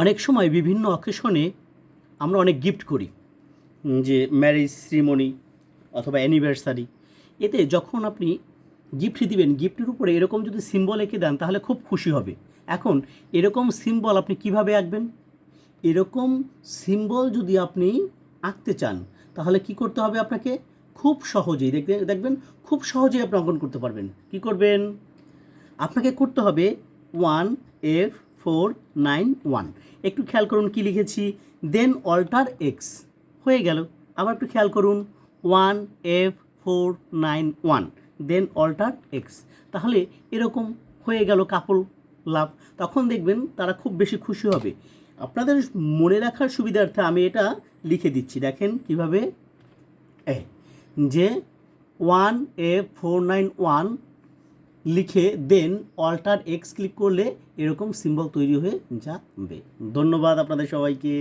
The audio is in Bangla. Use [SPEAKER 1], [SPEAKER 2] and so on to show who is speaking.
[SPEAKER 1] অনেক সময় বিভিন্ন অকেশনে আমরা অনেক গিফট করি, যে ম্যারেজ সিরিমনি অথবা অ্যানিভার্সারি। এতে যখন আপনি গিফট দিবেন, গিফটের উপরে এরকম যদি সিম্বল এঁকে দেন তাহলে খুব খুশি হবে। এখন এরকম সিম্বল আপনি কিভাবে আঁকবেন? এরকম সিম্বল যদি আপনি আঁকতে চান তাহলে কি করতে হবে আপনাকে? খুব সহজেই দেখবেন খুব সহজেই আপনি অঙ্কন করতে পারবেন। কি করবেন? আপনাকে করতে হবে 1F491। একটু খেয়াল করুন কি লিখেছি, দেন অল্টার এক্স হয়ে গেল। আবার একটু খেয়াল করুন 1F491 দেন অল্টার এক্স, তাহলে এরকম হয়ে গেল কাপল লাভ। তখন দেখবেন তারা খুব বেশি খুশি হবে। আপনাদের মনে রাখার সুবিধার্থে আমি এটা লিখে দিচ্ছি, দেখেন কিভাবে। যে 1F491 লিখে দেন অল্টার এক্স ক্লিক করলে এরকম সিম্বল তৈরি হয়ে যাবে। ধন্যবাদ আপনাদের সবাইকে।